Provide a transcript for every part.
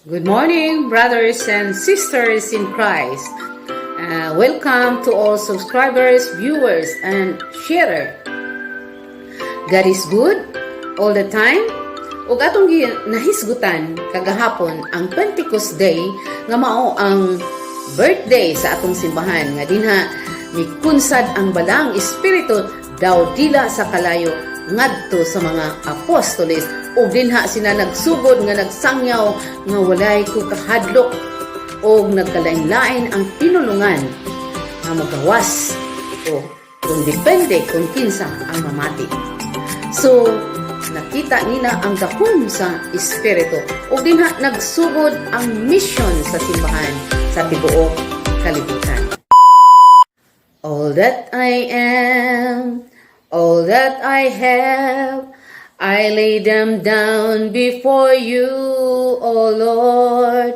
Good morning, brothers and sisters in Christ. Welcome to all subscribers, viewers, and sharer. God is good all the time. Ug atong nahisgutan kagahapon ang Pentecost Day nga mao ang birthday sa atong simbahan nga dinha mikunsad ang balang espiritu daw dila sa kalayo ngadto sa mga apostoles ug dinha sina nagsugod nga nagsangyaw nga walay ko kahadlok ug nagkalain-lain ang pinulungan nga magawas o kung depende kung kinsa ang mamati. So nakita nila ang gahom sa espiritu ug dinha nagsugod ang mission sa simbahan sa tibuok kalibutan. All that I am, all that I have, I lay them down before you, O Lord.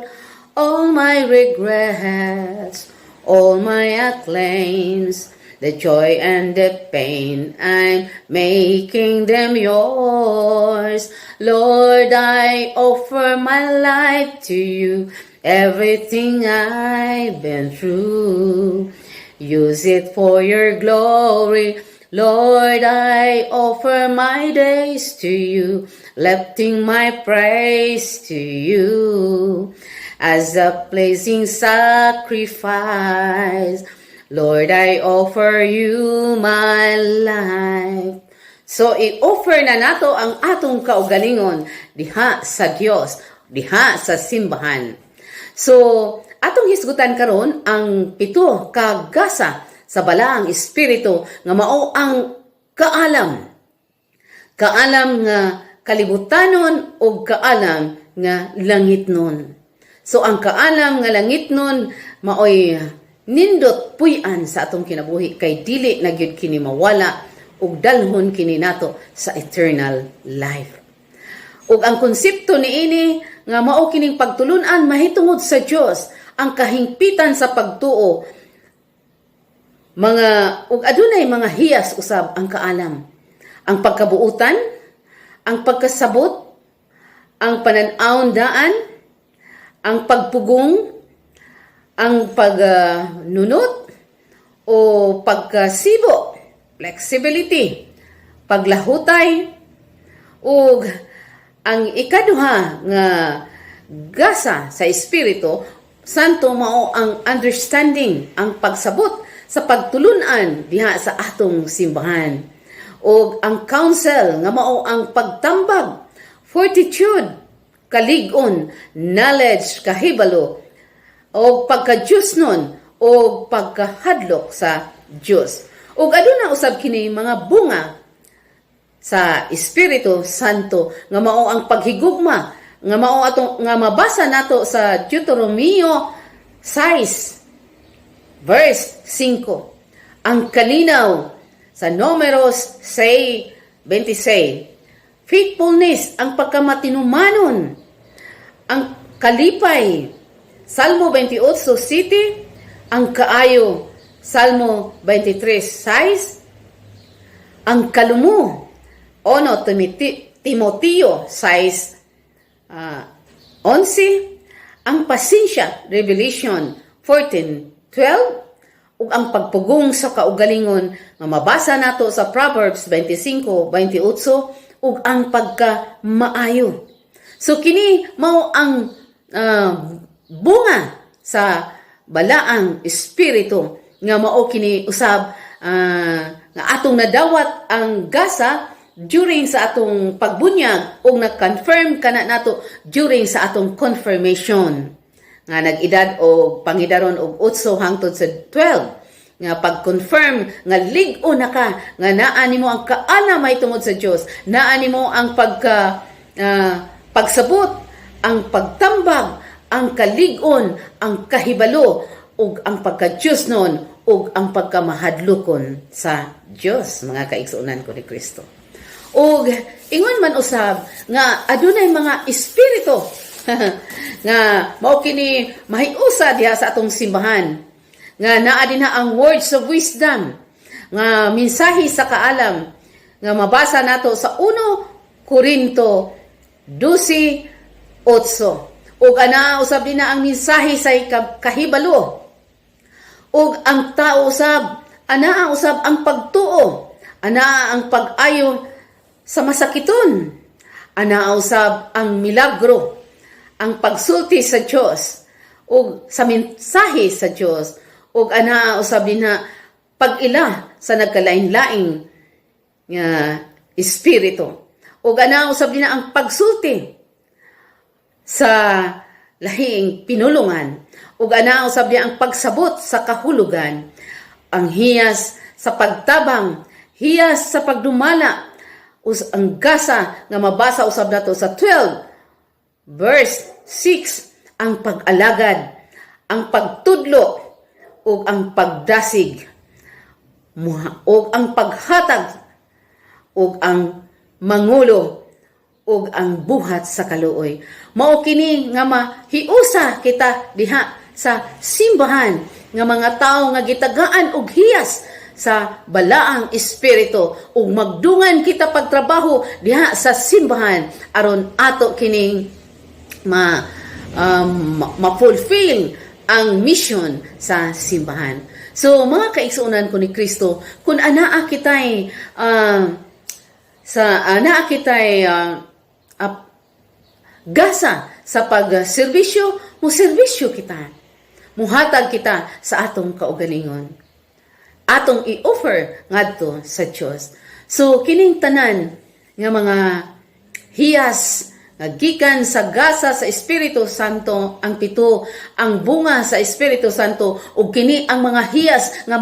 All my regrets, all my acclaims, the joy and the pain, I'm making them yours. Lord, I offer my life to you, everything I've been through. Use it for your glory. Lord, I offer my days to you, lifting my praise to you as a pleasing sacrifice. Lord, I offer you my life. So, i-offer na nato ang atong kaugalingon diha sa Dios, diha sa simbahan. So, atong hisgutan karon ang pito ka gasa sa balaang espiritu nga mao ang kaalam. Kaalam nga kalibutanon o kaalam nga langitnon. So ang kaalam nga langitnon maoy nindot puy-an sa atong kinabuhi kay dili na gyud kini mawala ug dalhon kini nato sa eternal life. Ug ang konsepto niini nga mao kining pagtulun-an mahitungod sa Dios, ang kahingpitan sa pagtuo, mga ug adunay mga hiyas usab ang kaalam, ang pagkabuutan, ang pagkasabot, ang pananaw daan, ang pagpugong, ang pagnunot o pagkasibo, flexibility, paglahutay, ug ang ikaduha nga gasa sa espiritu santo mao ang understanding, ang pagsabot sa pagtulunan diha sa atong simbahan. O ang counsel nga mao ang pagtambag, fortitude, kalig-on, knowledge, kahibalo, o pagka-Diyos o pagkahadlok sa Diyos. O aduna usab kini mga bunga sa Espiritu Santo nga mao ang paghigugma nga mao atong nga mabasa nato sa Deuteronomio 6 verse 5, ang kalinaw sa Números 6:26, faithfulness, ang pagkamatinumanon, ang kalipay, Salmo 28:7, ang kaayo, Salmo 23:6, ang kalumo, Ono Timoteo 6:11, ang pasensya, Revelation 14:12, ug ang pagpugong sa kaugalingon nga mabasa nato sa Proverbs 25:28, ug ang pagkamaayo. So kini mao ang bunga sa balaang espiritu nga mao kini usab nga atong nadawat ang gasa during sa atong pagbunyag o nag-confirm kana nato during sa atong confirmation nga nag-edad o pangidaron og 8 hangtod sa 12 nga pag-confirm nga lig-o na ka nga naa nimo ang kaalam may tungod sa Dios, naa nimo ang pagsabot, ang pagtambag, ang kalig-on, ang kahibalo ug ang pagka-Dios ug ang pagkamahadlokon sa Dios, mga kaigsuonan ko ni Kristo. Ug ingon man usab nga adunay mga espiritu nga mao kini mahiusa diha sa atong simbahan nga naa dinha ang words of wisdom nga mensahe sa kaalam nga mabasa nato sa 1 Korinto 12:8. ug anaa usab din na ang mensahe sa kahibalo, ug ang tao usab anaa usab ang pagtuo, anaa ang pag-ayo sa masakiton, anaa usab ang milagro, ang pagsulti sa Dios ug sa mensahe sa Dios, ug anaa usab din na pag-ila sa nagkalain-laing nga espiritu, ug anaa usab din na ang pagsulti sa lahing pinulungan, ug anaa usab din ang pagsabot sa kahulugan, ang hiyas sa pagtabang, hiyas sa pagdumala, ang gasa nga mabasa usab nato sa 12 verse 6, ang pag-alagad, ang pagtudlo, ug ang pagdasig, ug ang paghatag, ug ang mangulo, ug ang buhat sa kaluoy. Mao kini nga mahiusa kita diha sa simbahan nga mga tawo nga gitagaan og hiyas sa balaang espiritu, ug magdungan kita pagtrabaho diha sa simbahan aron ato kining ma-fulfill ang mission sa simbahan. So mga kaigsuonan ko ni Kristo, kung anaa kitay gasa sa pagserbisyo, mo serbisyo kita, muhatag kita sa atong kaugalingon, atong i-offer ngadto sa Dios. So kining tanan nga mga hiyas nga gikan sa gasa sa Espiritu Santo, ang pito ang bunga sa Espiritu Santo, ug kini ang mga hiyas nga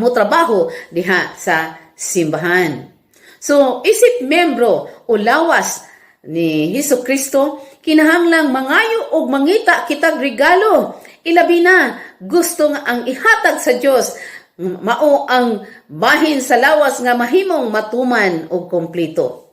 motrabaho diha sa simbahan. So isip membro o lawas ni Hesukristo, kinahanglang mangayo og mangita kitag regalo, ilabi na gusto nga ang ihatag sa Dios mao ang bahin sa lawas nga mahimong matuman og kompleto.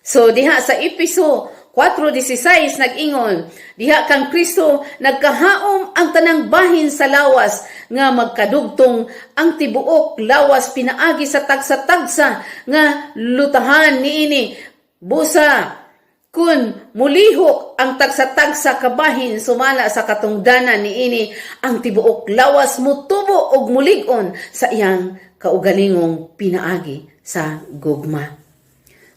So diha sa Epeso 4:16 nag-ingon, diha kang Kristo nagkahaom ang tanang bahin sa lawas nga magkadugtong ang tibuok lawas pinaagi sa tagsa-tagsa nga lutahan niini, busa kun mulihok ang tagsa-tagsa kabahin sumala sa katungdanan niini, ang tibuok lawas mutubo og mulig-on sa iyang kaugalingong pinaagi sa gugma.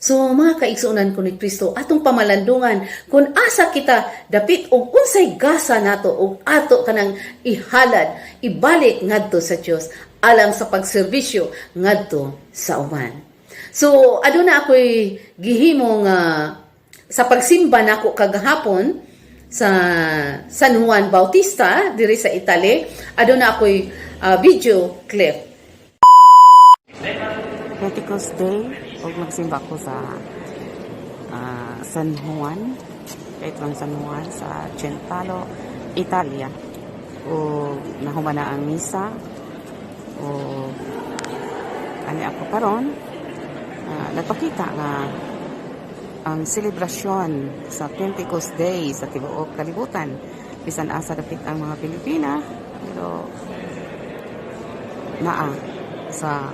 So mga kaigsuonan ko ni Kristo, atong pamalandungan kung asa kita dapit og unsay gasa nato og ato kanang ihalad, ibalik ngadto sa Dios alang sa pagserbisyo ngadto sa uman. So aduna ako'y gihimong sa pagsimba nako kagahapon sa San Juan Bautista diri sa Italy, aduna ako'y video clip. Pentecost Day, huwag magsimba ko sa San Juan, Petron San Juan sa Centalo, Italia. O nahuman na ang misa, o ani ako karon, nagpakita nga ang selebrasyon sa Pentecost Day sa tibuok kalibutan. Bisan asa dapit ang mga Pilipina, pero naa sa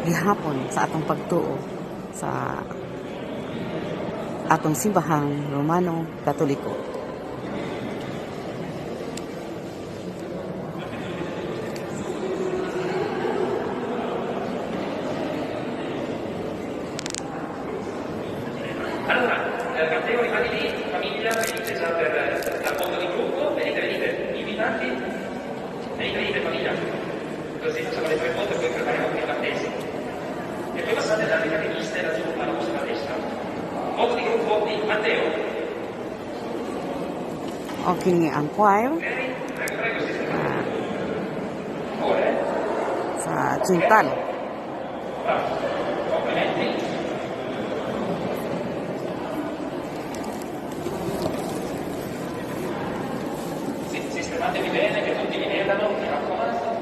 gihapon sa atong pagtuo sa atong simbahang Romano, Katoliko. Allora, notevoli famiglia, intesa per rapporto di gruppo, venite invitanti, venite famiglia. Così facciamo le 3 volte e poi prepariamo il battesimo. E poi passate dalle catechiste da giù alla vostra destra. Modo di gruppo di Matteo. Okay, ang choir Prego, Ore. sa Centalo. Complimenti. Sistematevi bene, che tutti vi vedano, mi raccomando.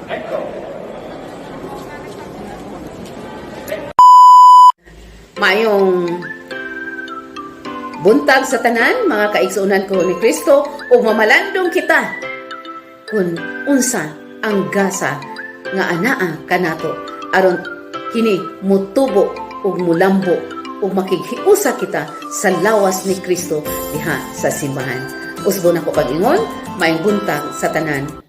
Ecco. Mayong buntag sa tanan, mga kaigsuonan ko ni Kristo, ug mamalandong kita kung unsa ang gasa nga anaa kanato aron kini mutubo ug mulambo ug makighiusa kita sa lawas ni Kristo diha sa simbahan. Usbo na ko pag-ingon, maayong buntag sa tanan.